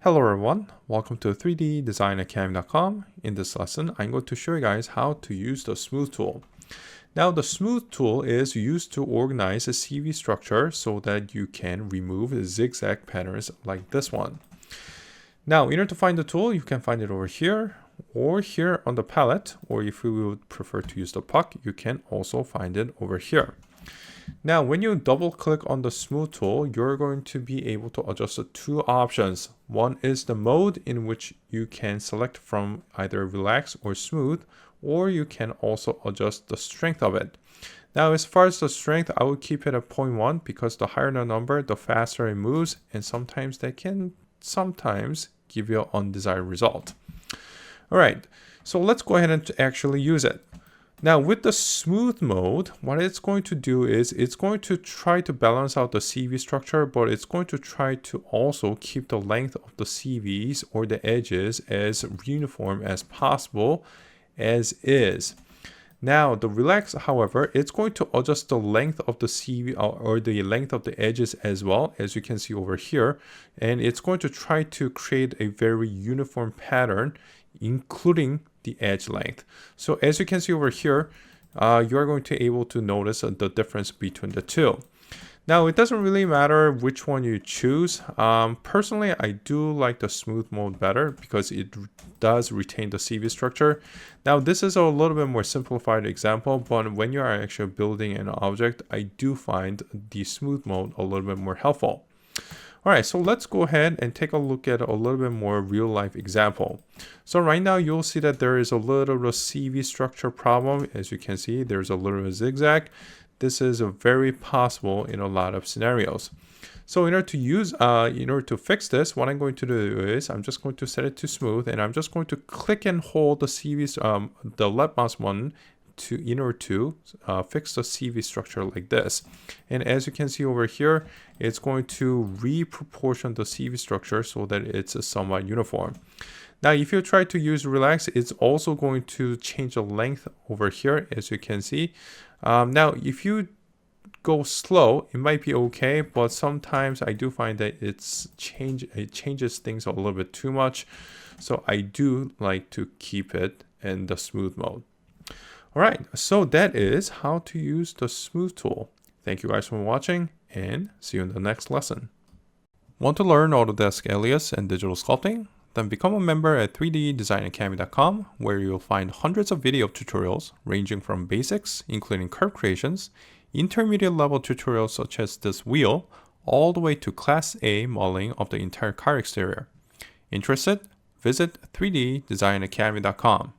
Hello everyone, welcome to 3DDesignAcademy.com. In this lesson, I'm going to show you guys how to use the Smooth tool. Now the Smooth tool is used to organize a CV structure so that you can remove zigzag patterns like this one. Now in order to find the tool, you can find it over here or here on the palette, or if you would prefer to use the puck, you can also find it over here. Now, when you double click on the Smooth tool, you're going to be able to adjust the two options. One is the mode in which you can select from either relax or smooth, or you can also adjust the strength of it. Now, as far as the strength, I would keep it at 0.1 because the higher the number, the faster it moves, and sometimes that can give you an undesired result. All right, so let's go ahead and actually use it. Now with the smooth mode, what it's going to do is it's going to try to balance out the CV structure, but it's going to try to also keep the length of the CVs or the edges as uniform as possible as is. Now the relax, however, it's going to adjust the length of the CV or the length of the edges as well, as you can see over here, and it's going to try to create a very uniform pattern, including the edge length. So as you can see over here, you are going to be able to notice the difference between the two. Now it doesn't really matter which one you choose. Personally, I do like the smooth mode better because it does retain the CV structure. Now this is a little bit more simplified example, but when you are actually building an object, I do find the smooth mode a little bit more helpful. All right, so let's go ahead and take a look at a little bit more real life example. So right now you'll see that there is a little bit of CV structure problem. As you can see, there's a little bit of zigzag. This is very possible in a lot of scenarios. So in order to fix this, what I'm going to do is I'm just going to set it to smooth, and I'm just going to click and hold the CVs, the left mouse button in order to fix the CV structure like this. And as you can see over here, it's going to reproportion the CV structure so that it's somewhat uniform. Now, if you try to use relax, it's also going to change the length over here, as you can see. Now, if you go slow, it might be okay, but sometimes I do find that it changes things a little bit too much. So I do like to keep it in the smooth mode. All right, so that is how to use the Smooth tool. Thank you guys for watching, and see you in the next lesson. Want to learn Autodesk Alias and digital sculpting? Then become a member at 3DDesignAcademy.com, where you'll find hundreds of video tutorials ranging from basics, including curve creations, intermediate level tutorials such as this wheel, all the way to Class A modeling of the entire car exterior. Interested? Visit 3DDesignAcademy.com.